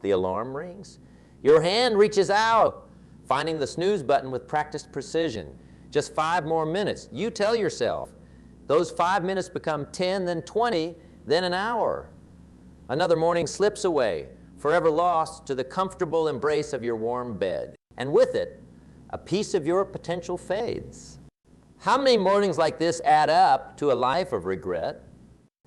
The alarm rings. Your hand reaches out, finding the snooze button with practiced precision. Just 5 more minutes. You tell yourself. Those 5 minutes become 10, then 20, then an hour. Another morning slips away, forever lost to the comfortable embrace of your warm bed. And with it, a piece of your potential fades. How many mornings like this add up to a life of regret?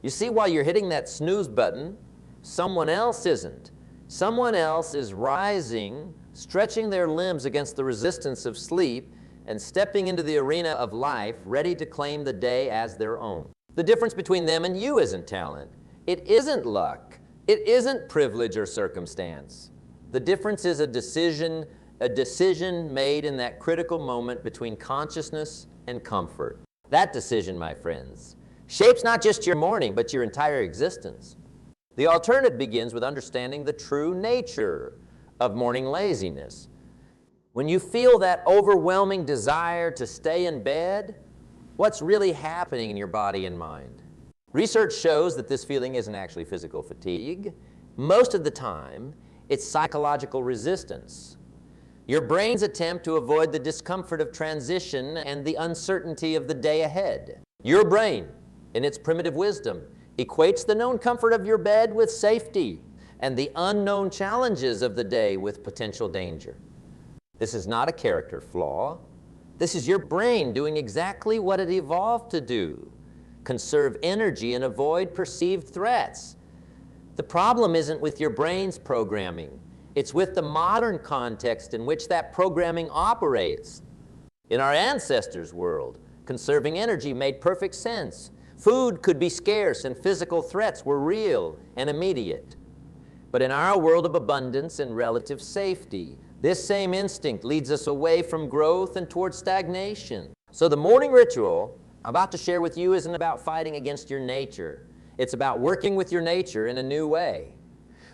You see, while you're hitting that snooze button, someone else isn't. Someone else is rising, stretching their limbs against the resistance of sleep, and stepping into the arena of life, ready to claim the day as their own. The difference between them and you isn't talent. It isn't luck. It isn't privilege or circumstance. The difference is a decision made in that critical moment between consciousness and comfort. That decision, my friends, shapes not just your morning, but your entire existence. The alternative begins with understanding the true nature of morning laziness. When you feel that overwhelming desire to stay in bed, what's really happening in your body and mind? Research shows that this feeling isn't actually physical fatigue. Most of the time, it's psychological resistance. Your brain's attempt to avoid the discomfort of transition and the uncertainty of the day ahead. Your brain, in its primitive wisdom, equates the known comfort of your bed with safety and the unknown challenges of the day with potential danger. This is not a character flaw. This is your brain doing exactly what it evolved to do: conserve energy and avoid perceived threats. The problem isn't with your brain's programming. It's with the modern context in which that programming operates. In our ancestors' world, conserving energy made perfect sense. Food could be scarce and physical threats were real and immediate. But in our world of abundance and relative safety, this same instinct leads us away from growth and towards stagnation. So the morning ritual I'm about to share with you isn't about fighting against your nature. It's about working with your nature in a new way,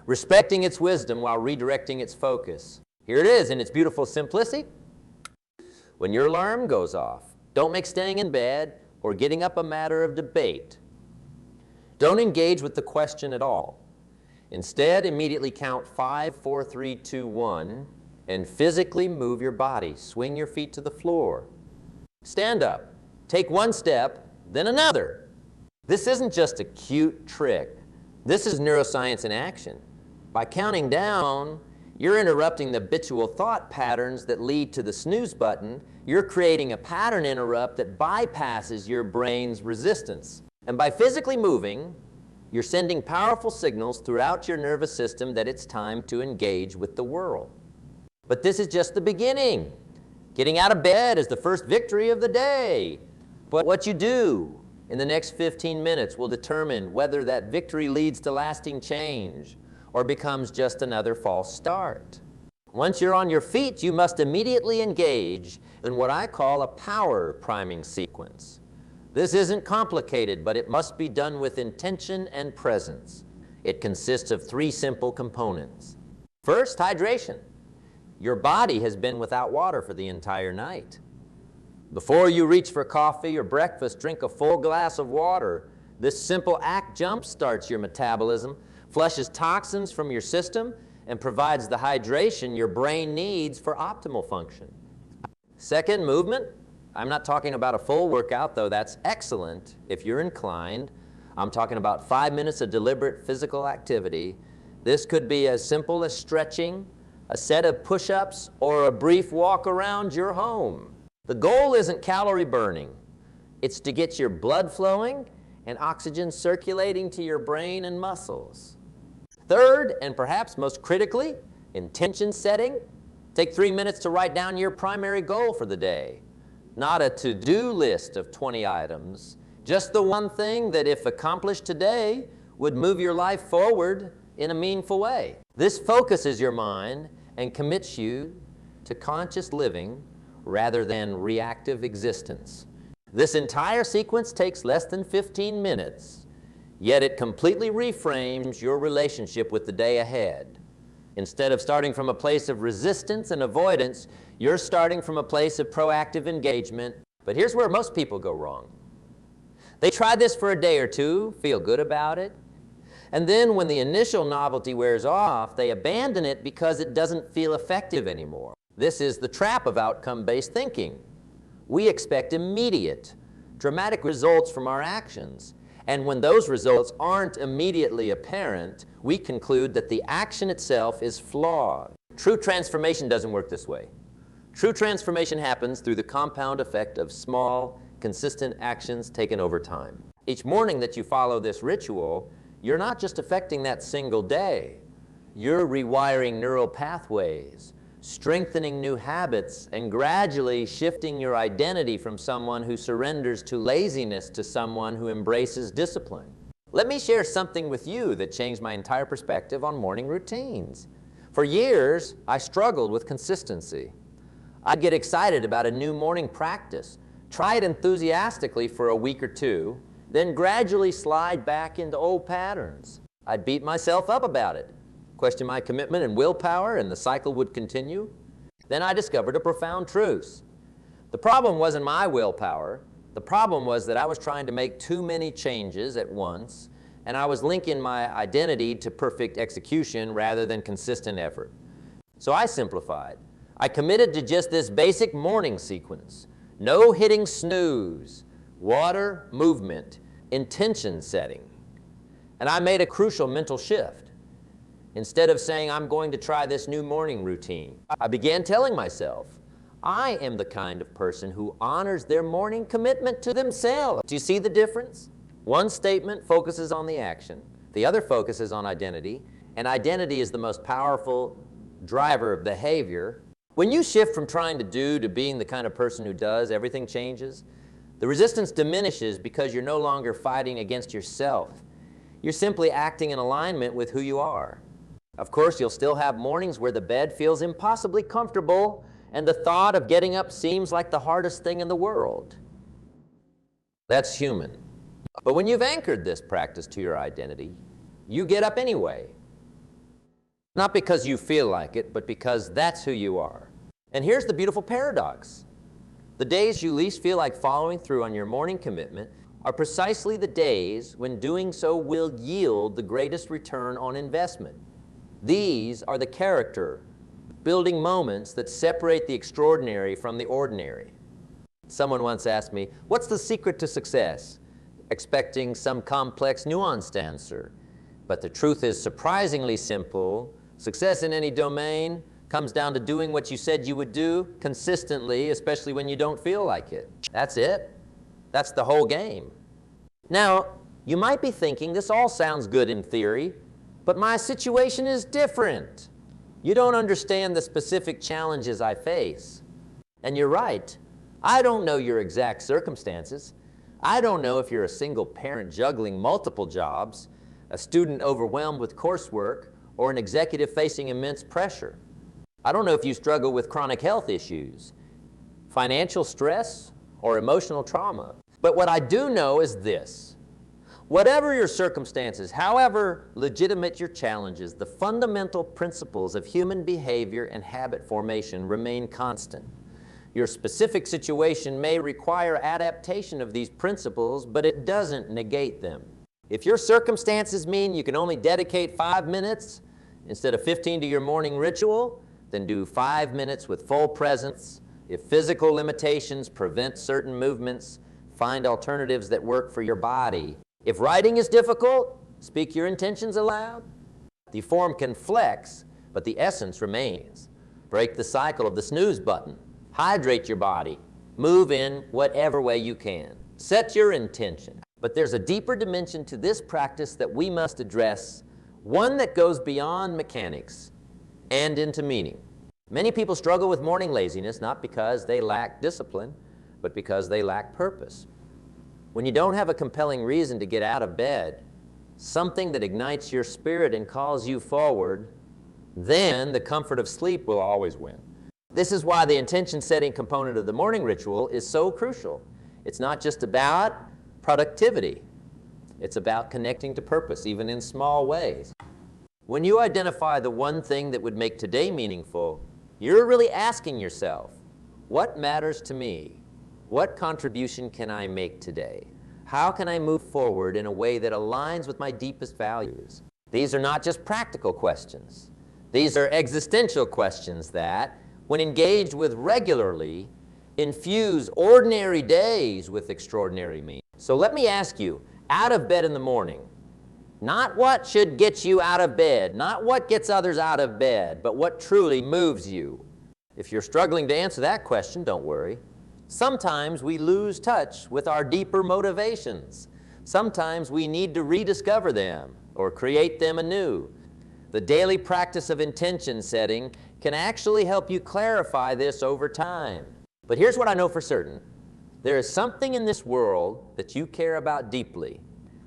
respecting its wisdom while redirecting its focus. Here it is in its beautiful simplicity. When your alarm goes off, don't make staying in bed or getting up a matter of debate. Don't engage with the question at all. Instead, immediately count 5, 4, 3, 2, 1, and physically move your body. Swing your feet to the floor. Stand up. Take one step, then another. This isn't just a cute trick. This is neuroscience in action. By counting down, you're interrupting the habitual thought patterns that lead to the snooze button. You're creating a pattern interrupt that bypasses your brain's resistance. And by physically moving, you're sending powerful signals throughout your nervous system that it's time to engage with the world. But this is just the beginning. Getting out of bed is the first victory of the day. But what you do in the next 15 minutes will determine whether that victory leads to lasting change or becomes just another false start. Once you're on your feet, you must immediately engage in what I call a power priming sequence. This isn't complicated, but it must be done with intention and presence. It consists of 3 simple components. First, hydration. Your body has been without water for the entire night. Before you reach for coffee or breakfast, drink a full glass of water. This simple act jump-starts your metabolism, flushes toxins from your system, and provides the hydration your brain needs for optimal function. Second, movement. I'm not talking about a full workout, though that's excellent if you're inclined. I'm talking about 5 minutes of deliberate physical activity. This could be as simple as stretching, a set of push-ups, or a brief walk around your home. The goal isn't calorie burning. It's to get your blood flowing and oxygen circulating to your brain and muscles. Third, and perhaps most critically, intention setting. Take 3 minutes to write down your primary goal for the day. Not a to-do list of 20 items, just the one thing that, if accomplished today, would move your life forward in a meaningful way. This focuses your mind and commits you to conscious living rather than reactive existence. This entire sequence takes less than 15 minutes, yet it completely reframes your relationship with the day ahead. Instead of starting from a place of resistance and avoidance, you're starting from a place of proactive engagement. But here's where most people go wrong. They try this for a day or two, feel good about it, And then when the initial novelty wears off, they abandon it because it doesn't feel effective anymore. This is the trap of outcome-based thinking. We expect immediate, dramatic results from our actions. And when those results aren't immediately apparent, we conclude that the action itself is flawed. True transformation doesn't work this way. True transformation happens through the compound effect of small, consistent actions taken over time. Each morning that you follow this ritual, you're not just affecting that single day. You're rewiring neural pathways, strengthening new habits, and gradually shifting your identity from someone who surrenders to laziness to someone who embraces discipline. Let me share something with you that changed my entire perspective on morning routines. For years, I struggled with consistency. I'd get excited about a new morning practice, try it enthusiastically for a week or two, then gradually slide back into old patterns. I'd beat myself up about it, question my commitment and willpower, and the cycle would continue. Then I discovered a profound truth. The problem wasn't my willpower. The problem was that I was trying to make too many changes at once, and I was linking my identity to perfect execution rather than consistent effort. So I simplified. I committed to just this basic morning sequence. No hitting snooze, water, movement, intention setting. And I made a crucial mental shift. Instead of saying, I'm going to try this new morning routine, I began telling myself, I am the kind of person who honors their morning commitment to themselves. Do you see the difference? One statement focuses on the action, the other focuses on identity, and identity is the most powerful driver of behavior. When you shift from trying to do to being the kind of person who does, everything changes. The resistance diminishes because you're no longer fighting against yourself. You're simply acting in alignment with who you are. Of course, you'll still have mornings where the bed feels impossibly comfortable and the thought of getting up seems like the hardest thing in the world. That's human. But when you've anchored this practice to your identity, you get up anyway. Not because you feel like it, but because that's who you are. And here's the beautiful paradox. The days you least feel like following through on your morning commitment are precisely the days when doing so will yield the greatest return on investment. These are the character building moments that separate the extraordinary from the ordinary. Someone once asked me, what's the secret to success? Expecting some complex, nuanced answer. But the truth is surprisingly simple. Success in any domain comes down to doing what you said you would do consistently, especially when you don't feel like it. That's it. That's the whole game. Now, you might be thinking, this all sounds good in theory, but my situation is different. You don't understand the specific challenges I face. And you're right. I don't know your exact circumstances. I don't know if you're a single parent juggling multiple jobs, a student overwhelmed with coursework, or an executive facing immense pressure. I don't know if you struggle with chronic health issues, financial stress, or emotional trauma. But what I do know is this. Whatever your circumstances, however legitimate your challenges, the fundamental principles of human behavior and habit formation remain constant. Your specific situation may require adaptation of these principles, but it doesn't negate them. If your circumstances mean you can only dedicate 5 minutes instead of 15 to your morning ritual, then do 5 minutes with full presence. If physical limitations prevent certain movements, find alternatives that work for your body. If writing is difficult, speak your intentions aloud. The form can flex, but the essence remains. Break the cycle of the snooze button. Hydrate your body. Move in whatever way you can. Set your intention. But there's a deeper dimension to this practice that we must address, one that goes beyond mechanics and into meaning. Many people struggle with morning laziness not because they lack discipline, but because they lack purpose. When you don't have a compelling reason to get out of bed, something that ignites your spirit and calls you forward, then the comfort of sleep will always win. This is why the intention-setting component of the morning ritual is so crucial. It's not just about productivity. It's about connecting to purpose, even in small ways. When you identify the one thing that would make today meaningful, you're really asking yourself, what matters to me? What contribution can I make today? How can I move forward in a way that aligns with my deepest values? These are not just practical questions. These are existential questions that, when engaged with regularly, infuse ordinary days with extraordinary meaning. So let me ask you, out of bed in the morning, not what should get you out of bed, not what gets others out of bed, but what truly moves you. If you're struggling to answer that question, don't worry. Sometimes we lose touch with our deeper motivations. Sometimes we need to rediscover them or create them anew. The daily practice of intention setting can actually help you clarify this over time. But here's what I know for certain. There is something in this world that you care about deeply.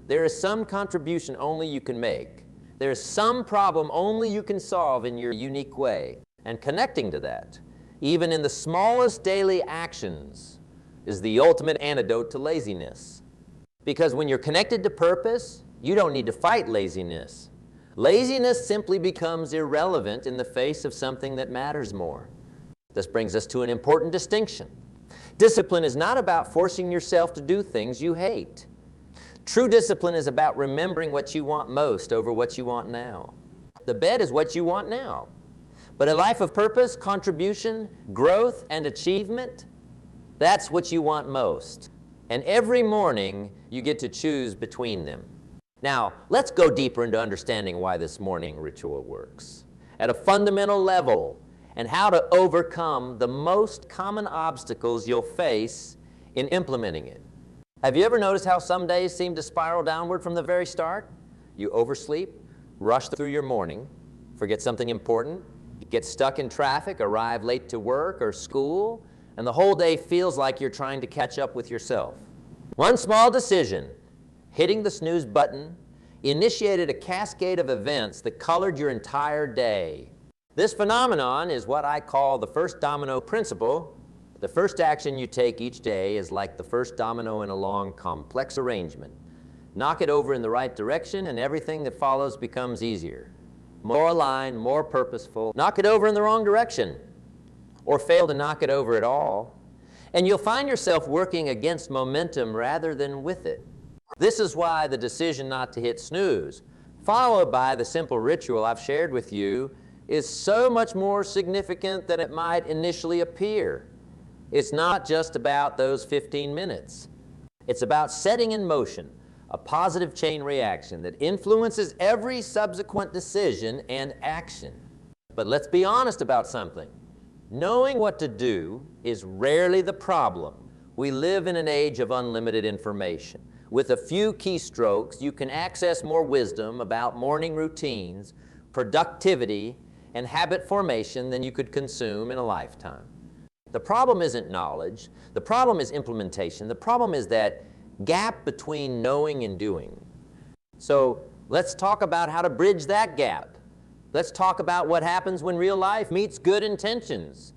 There is some contribution only you can make. There is some problem only you can solve in your unique way. And connecting to that, even in the smallest daily actions, is the ultimate antidote to laziness. Because when you're connected to purpose, you don't need to fight laziness. Laziness simply becomes irrelevant in the face of something that matters more. This brings us to an important distinction. Discipline is not about forcing yourself to do things you hate. True discipline is about remembering what you want most over what you want now. The bed is what you want now. But a life of purpose, contribution, growth, and achievement, that's what you want most. And every morning, you get to choose between them. Now, let's go deeper into understanding why this morning ritual works at a fundamental level and how to overcome the most common obstacles you'll face in implementing it. Have you ever noticed how some days seem to spiral downward from the very start? You oversleep, rush through your morning, forget something important, get stuck in traffic, arrive late to work or school, and the whole day feels like you're trying to catch up with yourself. One small decision, hitting the snooze button, initiated a cascade of events that colored your entire day. This phenomenon is what I call the first domino principle. The first action you take each day is like the first domino in a long, complex arrangement. Knock it over in the right direction and everything that follows becomes easier. More aligned, more purposeful. Knock it over in the wrong direction, or fail to knock it over at all, and you'll find yourself working against momentum rather than with it. This is why the decision not to hit snooze, followed by the simple ritual I've shared with you, is so much more significant than it might initially appear. It's not just about those 15 minutes. It's about setting in motion a positive chain reaction that influences every subsequent decision and action. But let's be honest about something. Knowing what to do is rarely the problem. We live in an age of unlimited information. With a few keystrokes, you can access more wisdom about morning routines, productivity, and habit formation than you could consume in a lifetime. The problem isn't knowledge. The problem is implementation. The problem is that gap between knowing and doing. So let's talk about how to bridge that gap. Let's talk about what happens when real life meets good intentions.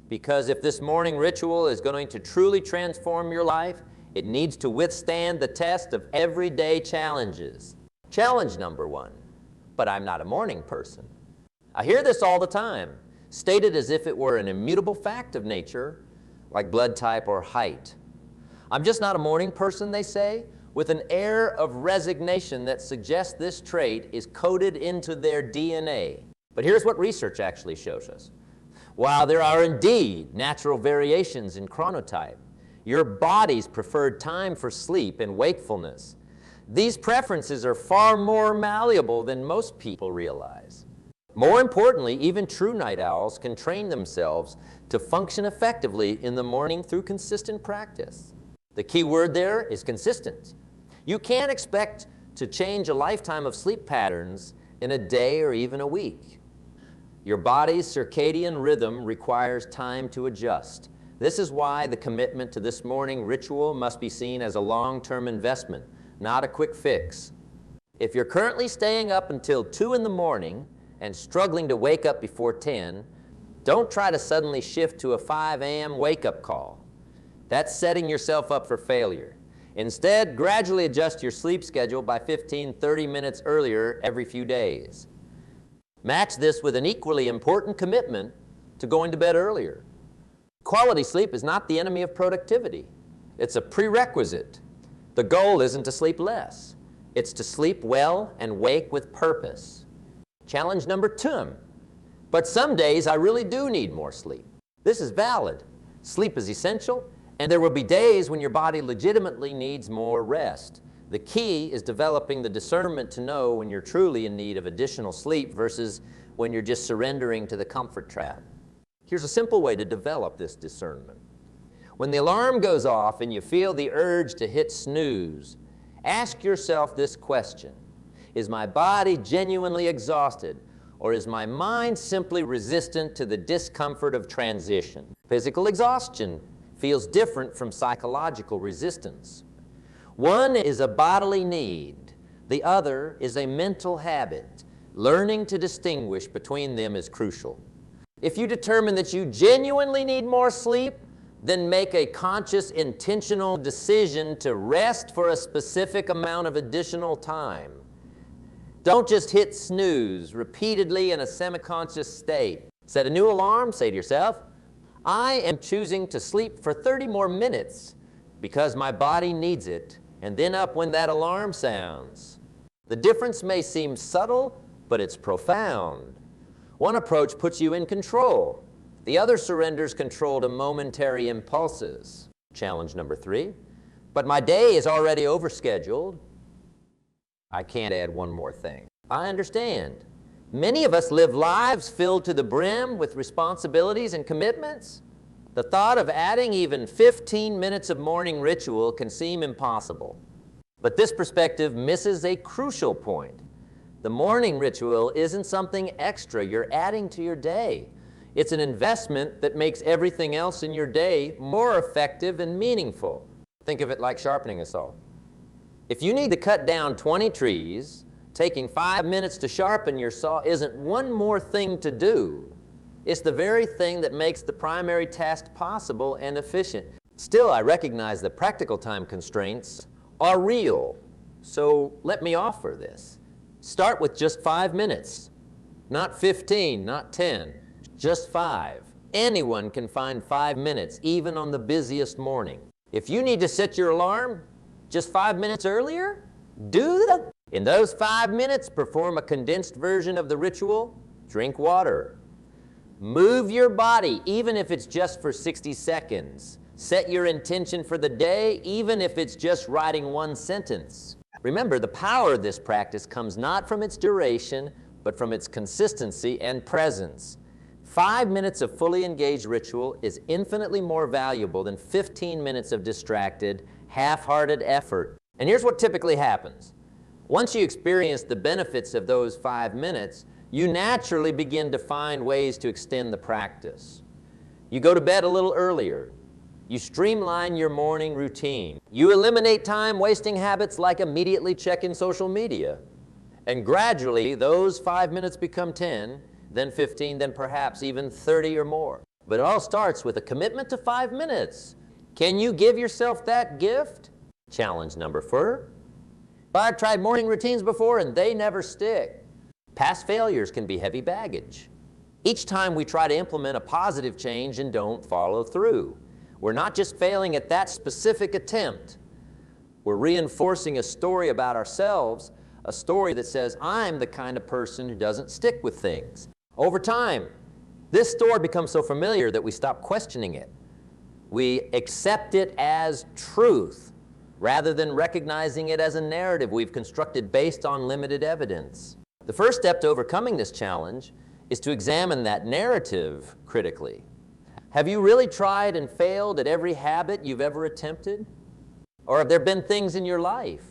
Because if this morning ritual is going to truly transform your life, it needs to withstand the test of everyday challenges. Challenge number one, but I'm not a morning person. I hear this all the time, stated as if it were an immutable fact of nature, like blood type or height. I'm just not a morning person, they say, with an air of resignation that suggests this trait is coded into their DNA. But here's what research actually shows us. While there are indeed natural variations in chronotype, your body's preferred time for sleep and wakefulness, these preferences are far more malleable than most people realize. More importantly, even true night owls can train themselves to function effectively in the morning through consistent practice. The key word there is consistent. You can't expect to change a lifetime of sleep patterns in a day or even a week. Your body's circadian rhythm requires time to adjust. This is why the commitment to this morning ritual must be seen as a long-term investment, not a quick fix. If you're currently staying up until 2 in the morning and struggling to wake up before 10, don't try to suddenly shift to a 5 a.m. wake-up call. That's setting yourself up for failure. Instead, gradually adjust your sleep schedule by 15-30 minutes earlier every few days. Match this with an equally important commitment to going to bed earlier. Quality sleep is not the enemy of productivity. It's a prerequisite. The goal isn't to sleep less. It's to sleep well and wake with purpose. Challenge number 2. But some days I really do need more sleep. This is valid. Sleep is essential, and there will be days when your body legitimately needs more rest. The key is developing the discernment to know when you're truly in need of additional sleep versus when you're just surrendering to the comfort trap. Here's a simple way to develop this discernment. When the alarm goes off and you feel the urge to hit snooze, ask yourself this question: is my body genuinely exhausted, or is my mind simply resistant to the discomfort of transition? Physical exhaustion feels different from psychological resistance. One is a bodily need. The other is a mental habit. Learning to distinguish between them is crucial. If you determine that you genuinely need more sleep, then make a conscious, intentional decision to rest for a specific amount of additional time. Don't just hit snooze repeatedly in a semi-conscious state. Set a new alarm. Say to yourself, I am choosing to sleep for 30 more minutes because my body needs it, and then up when that alarm sounds. The difference may seem subtle, but it's profound. One approach puts you in control. The other surrenders control to momentary impulses. Challenge number 3. But my day is already overscheduled. I can't add one more thing. I understand. Many of us live lives filled to the brim with responsibilities and commitments. The thought of adding even 15 minutes of morning ritual can seem impossible. But this perspective misses a crucial point. The morning ritual isn't something extra you're adding to your day. It's an investment that makes everything else in your day more effective and meaningful. Think of it like sharpening a saw. If you need to cut down 20 trees, taking 5 minutes to sharpen your saw isn't one more thing to do. It's the very thing that makes the primary task possible and efficient. Still, I recognize that practical time constraints are real. So let me offer this. Start with just 5 minutes. Not 15, not 10. Just 5. Anyone can find 5 minutes, even on the busiest morning. If you need to set your alarm just 5 minutes earlier, do that. In those 5 minutes, perform a condensed version of the ritual. Drink water. Move your body, even if it's just for 60 seconds. Set your intention for the day, even if it's just writing one sentence. Remember, the power of this practice comes not from its duration, but from its consistency and presence. 5 minutes of fully engaged ritual is infinitely more valuable than 15 minutes of distracted, half-hearted effort. And here's what typically happens. Once you experience the benefits of those 5 minutes, you naturally begin to find ways to extend the practice. You go to bed a little earlier. You streamline your morning routine. You eliminate time-wasting habits like immediately checking social media. And gradually, those 5 minutes become 10, then 15, then perhaps even 30 or more. But it all starts with a commitment to 5 minutes. Can you give yourself that gift? Challenge number 4. I've tried morning routines before and they never stick. Past failures can be heavy baggage. Each time we try to implement a positive change and don't follow through. We're not just failing at that specific attempt. We're reinforcing a story about ourselves, a story that says, I'm the kind of person who doesn't stick with things. Over time, this story becomes so familiar that we stop questioning it. We accept it as truth, rather than recognizing it as a narrative we've constructed based on limited evidence. The first step to overcoming this challenge is to examine that narrative critically. Have you really tried and failed at every habit you've ever attempted? Or have there been things in your life,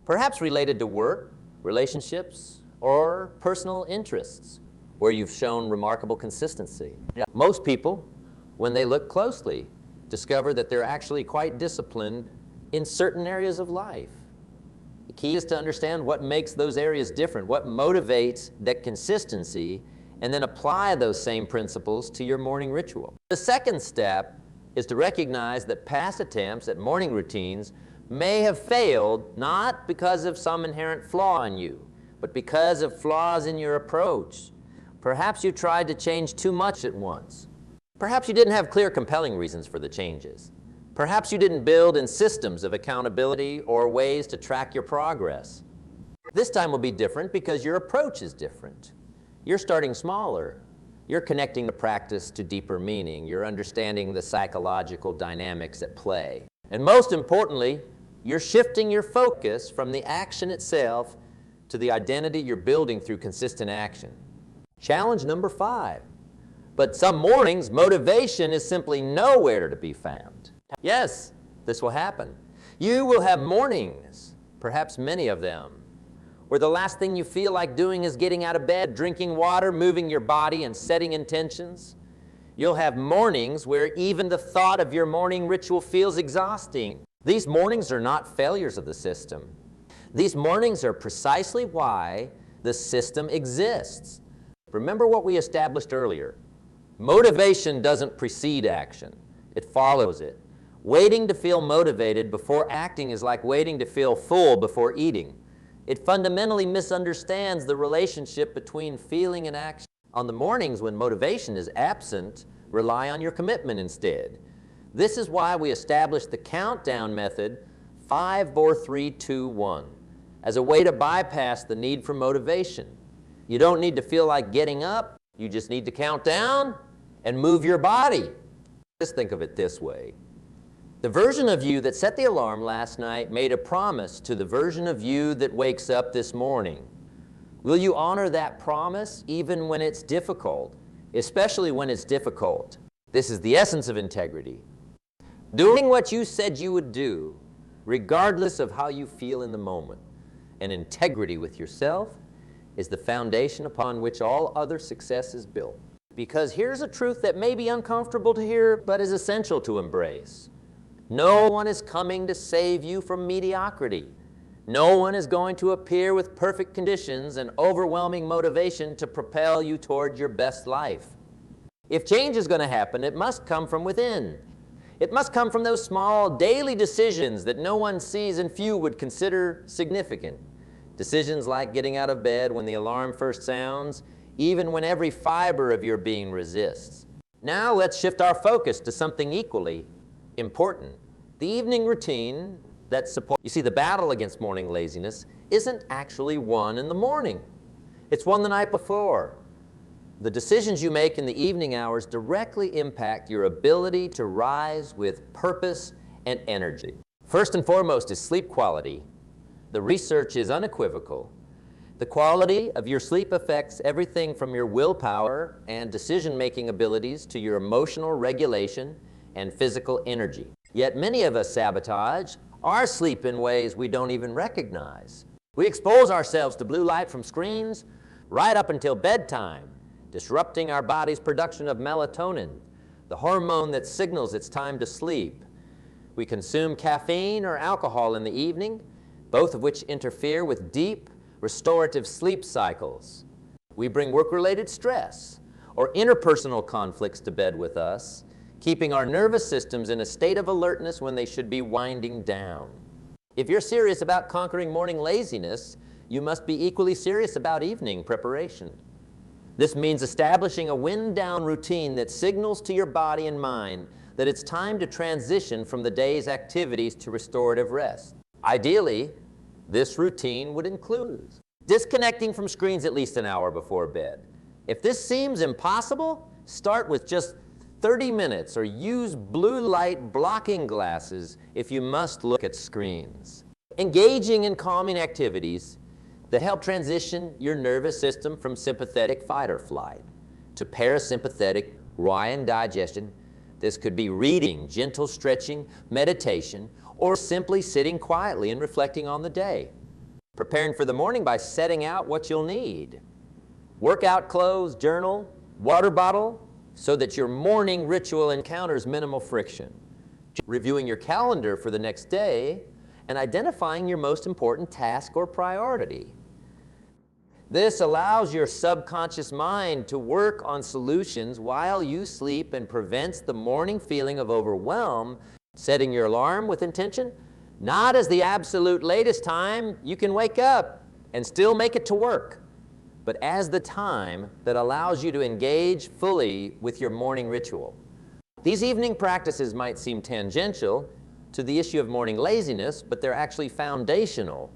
perhaps related to work, relationships, or personal interests, where you've shown remarkable consistency? Most people, when they look closely, discover that they're actually quite disciplined in certain areas of life. The key is to understand what makes those areas different, what motivates that consistency, and then apply those same principles to your morning ritual. The second step is to recognize that past attempts at morning routines may have failed not because of some inherent flaw in you, but because of flaws in your approach. Perhaps you tried to change too much at once. Perhaps you didn't have clear, compelling reasons for the changes. Perhaps you didn't build in systems of accountability or ways to track your progress. This time will be different because your approach is different. You're starting smaller. You're connecting the practice to deeper meaning. You're understanding the psychological dynamics at play. And most importantly, you're shifting your focus from the action itself to the identity you're building through consistent action. Challenge number 5. But some mornings, motivation is simply nowhere to be found. Yes, this will happen. You will have mornings, perhaps many of them, where the last thing you feel like doing is getting out of bed, drinking water, moving your body, and setting intentions. You'll have mornings where even the thought of your morning ritual feels exhausting. These mornings are not failures of the system. These mornings are precisely why the system exists. Remember what we established earlier. Motivation doesn't precede action. It follows it. Waiting to feel motivated before acting is like waiting to feel full before eating. It fundamentally misunderstands the relationship between feeling and action. On the mornings when motivation is absent, rely on your commitment instead. This is why we established the countdown method 5, 4, 3, 2, 1 as a way to bypass the need for motivation. You don't need to feel like getting up. You just need to count down and move your body. Just think of it this way. The version of you that set the alarm last night made a promise to the version of you that wakes up this morning. Will you honor that promise even when it's difficult, especially when it's difficult? This is the essence of integrity. Doing what you said you would do, regardless of how you feel in the moment. And integrity with yourself is the foundation upon which all other success is built. Because here's a truth that may be uncomfortable to hear, but is essential to embrace. No one is coming to save you from mediocrity. No one is going to appear with perfect conditions and overwhelming motivation to propel you toward your best life. If change is going to happen, it must come from within. It must come from those small daily decisions that no one sees and few would consider significant. Decisions like getting out of bed when the alarm first sounds, even when every fiber of your being resists. Now let's shift our focus to something equally important. The evening routine that supports. You see, the battle against morning laziness isn't actually won in the morning. It's won the night before. The decisions you make in the evening hours directly impact your ability to rise with purpose and energy. First and foremost is sleep quality. The research is unequivocal. The quality of your sleep affects everything from your willpower and decision-making abilities to your emotional regulation and physical energy. Yet many of us sabotage our sleep in ways we don't even recognize. We expose ourselves to blue light from screens right up until bedtime, disrupting our body's production of melatonin, the hormone that signals it's time to sleep. We consume caffeine or alcohol in the evening, both of which interfere with deep, restorative sleep cycles. We bring work-related stress or interpersonal conflicts to bed with us, keeping our nervous systems in a state of alertness when they should be winding down. If you're serious about conquering morning laziness, you must be equally serious about evening preparation. This means establishing a wind-down routine that signals to your body and mind that it's time to transition from the day's activities to restorative rest. Ideally, this routine would include disconnecting from screens at least an hour before bed. If this seems impossible, start with just 30 minutes or use blue light blocking glasses if you must look at screens. Engaging in calming activities that help transition your nervous system from sympathetic fight or flight to parasympathetic Ryan digestion. This could be reading, gentle stretching, meditation, or simply sitting quietly and reflecting on the day. Preparing for the morning by setting out what you'll need. Workout clothes, journal, water bottle, so that your morning ritual encounters minimal friction. Reviewing your calendar for the next day and identifying your most important task or priority. This allows your subconscious mind to work on solutions while you sleep and prevents the morning feeling of overwhelm. Setting your alarm with intention, not as the absolute latest time you can wake up and still make it to work, but as the time that allows you to engage fully with your morning ritual. These evening practices might seem tangential to the issue of morning laziness, but they're actually foundational.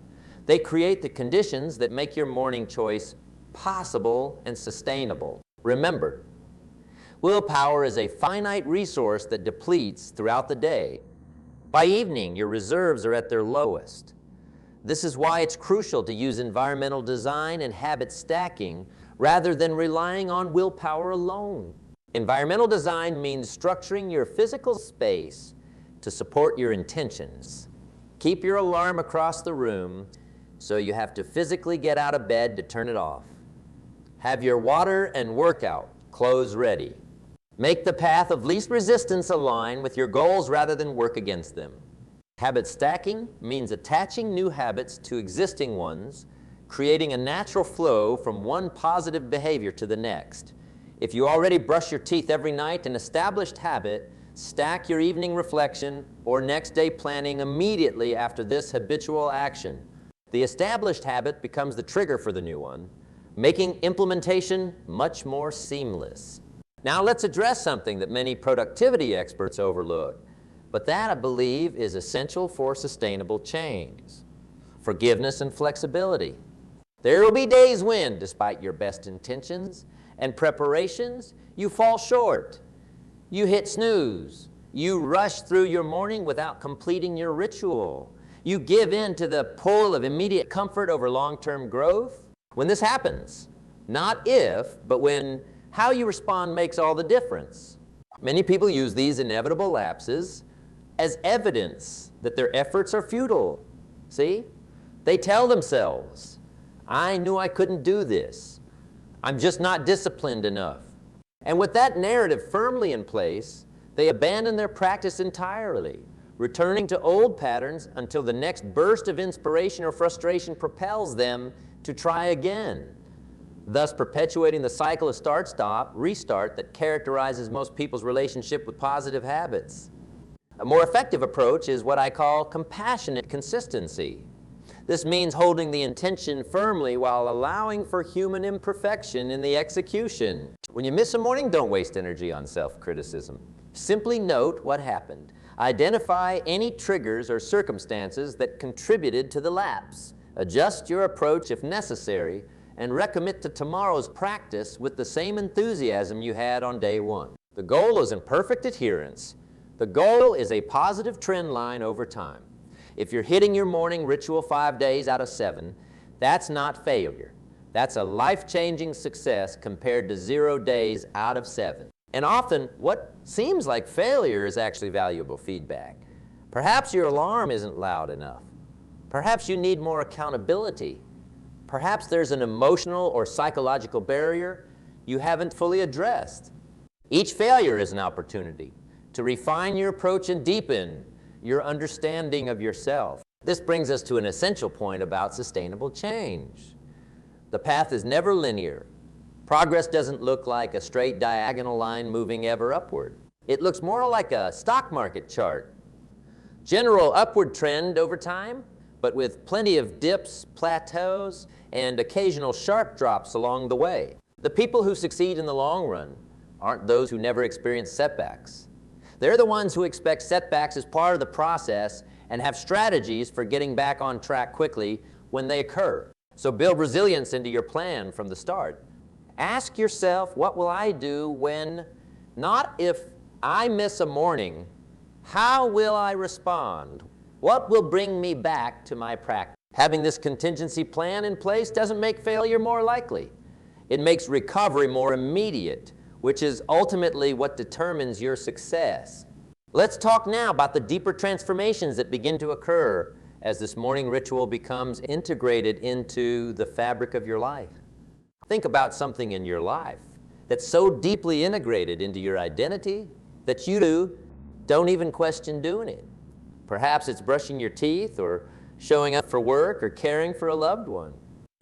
They create the conditions that make your morning choice possible and sustainable. Remember, willpower is a finite resource that depletes throughout the day. By evening, your reserves are at their lowest. This is why it's crucial to use environmental design and habit stacking rather than relying on willpower alone. Environmental design means structuring your physical space to support your intentions. Keep your alarm across the room so you have to physically get out of bed to turn it off. Have your water and workout clothes ready. Make the path of least resistance align with your goals rather than work against them. Habit stacking means attaching new habits to existing ones, creating a natural flow from one positive behavior to the next. If you already brush your teeth every night, an established habit, stack your evening reflection or next day planning immediately after this habitual action. The established habit becomes the trigger for the new one, making implementation much more seamless. Now let's address something that many productivity experts overlook, but that I believe is essential for sustainable change: forgiveness and flexibility. There will be days when, despite your best intentions and preparations, you fall short. You hit snooze. You rush through your morning without completing your ritual. You give in to the pull of immediate comfort over long-term growth. When this happens, not if, but when, how you respond makes all the difference. Many people use these inevitable lapses as evidence that their efforts are futile. See? They tell themselves, I knew I couldn't do this. I'm just not disciplined enough. And with that narrative firmly in place, they abandon their practice entirely, returning to old patterns until the next burst of inspiration or frustration propels them to try again, thus perpetuating the cycle of start-stop, restart that characterizes most people's relationship with positive habits. A more effective approach is what I call compassionate consistency. This means holding the intention firmly while allowing for human imperfection in the execution. When you miss a morning, don't waste energy on self-criticism. Simply note what happened. Identify any triggers or circumstances that contributed to the lapse. Adjust your approach if necessary, and recommit to tomorrow's practice with the same enthusiasm you had on day one. The goal isn't perfect adherence. The goal is a positive trend line over time. If you're hitting your morning ritual 5 days out of 7, that's not failure. That's a life-changing success compared to 0 days out of 7. And often, what seems like failure is actually valuable feedback. Perhaps your alarm isn't loud enough. Perhaps you need more accountability. Perhaps there's an emotional or psychological barrier you haven't fully addressed. Each failure is an opportunity to refine your approach and deepen your understanding of yourself. This brings us to an essential point about sustainable change. The path is never linear. Progress doesn't look like a straight diagonal line moving ever upward. It looks more like a stock market chart. General upward trend over time, but with plenty of dips, plateaus, and occasional sharp drops along the way. The people who succeed in the long run aren't those who never experience setbacks. They're the ones who expect setbacks as part of the process and have strategies for getting back on track quickly when they occur. So build resilience into your plan from the start. Ask yourself, what will I do when, not if I miss a morning, how will I respond? What will bring me back to my practice? Having this contingency plan in place doesn't make failure more likely. It makes recovery more immediate, which is ultimately what determines your success. Let's talk now about the deeper transformations that begin to occur as this morning ritual becomes integrated into the fabric of your life. Think about something in your life that's so deeply integrated into your identity that you don't even question doing it. Perhaps it's brushing your teeth or showing up for work or caring for a loved one.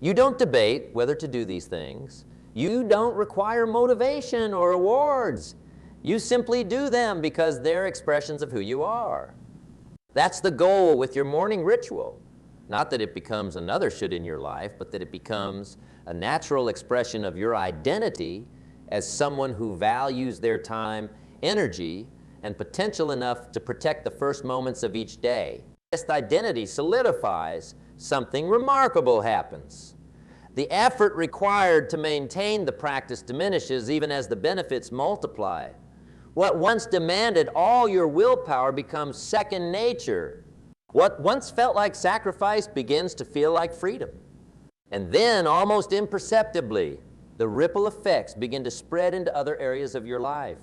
You don't debate whether to do these things. You don't require motivation or awards. You simply do them because they're expressions of who you are. That's the goal with your morning ritual. Not that it becomes another should in your life, but that it becomes a natural expression of your identity as someone who values their time energy, and potential enough to protect the first moments of each day. This identity solidifies, something remarkable happens. The effort required to maintain the practice diminishes even as the benefits multiply. What once demanded all your willpower becomes second nature. What once felt like sacrifice begins to feel like freedom. And then, almost imperceptibly, the ripple effects begin to spread into other areas of your life.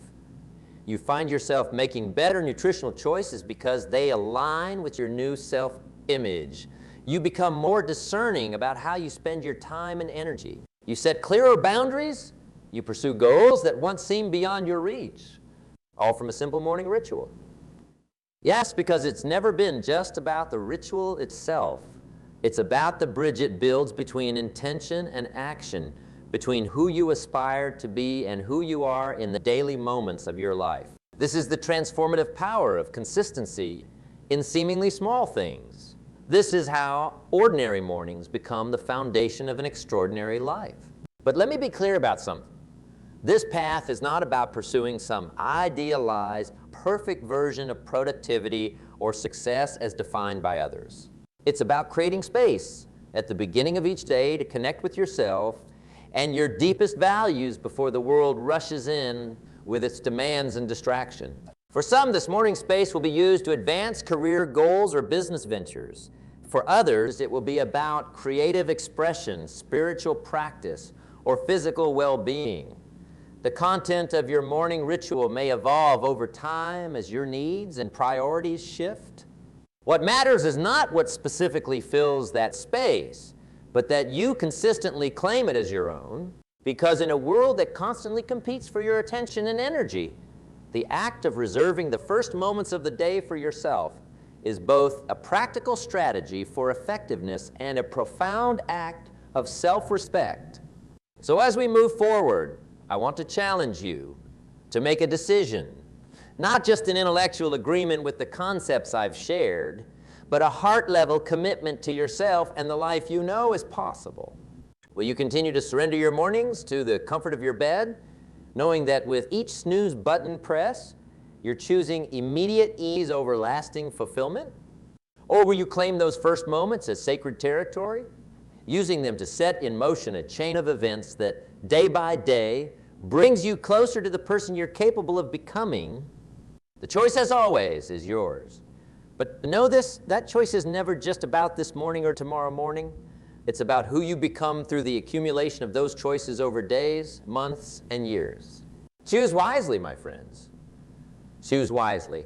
You find yourself making better nutritional choices because they align with your new self-image. You become more discerning about how you spend your time and energy. You set clearer boundaries. You pursue goals that once seemed beyond your reach, all from a simple morning ritual. Yes, because it's never been just about the ritual itself. It's about the bridge it builds between intention and action, between who you aspire to be and who you are in the daily moments of your life. This is the transformative power of consistency in seemingly small things. This is how ordinary mornings become the foundation of an extraordinary life. But let me be clear about something. This path is not about pursuing some idealized, perfect version of productivity or success as defined by others. It's about creating space at the beginning of each day to connect with yourself and your deepest values before the world rushes in with its demands and distraction. For some, this morning space will be used to advance career goals or business ventures. For others, it will be about creative expression, spiritual practice, or physical well-being. The content of your morning ritual may evolve over time as your needs and priorities shift. What matters is not what specifically fills that space, but that you consistently claim it as your own, because in a world that constantly competes for your attention and energy, the act of reserving the first moments of the day for yourself is both a practical strategy for effectiveness and a profound act of self-respect. So as we move forward, I want to challenge you to make a decision, not just an intellectual agreement with the concepts I've shared, but a heart-level commitment to yourself and the life you know is possible. Will you continue to surrender your mornings to the comfort of your bed, knowing that with each snooze button press, you're choosing immediate ease over lasting fulfillment? Or will you claim those first moments as sacred territory, using them to set in motion a chain of events that day by day brings you closer to the person you're capable of becoming? The choice, as always, is yours. But know this, that choice is never just about this morning or tomorrow morning. It's about who you become through the accumulation of those choices over days, months, and years. Choose wisely, my friends. Choose wisely.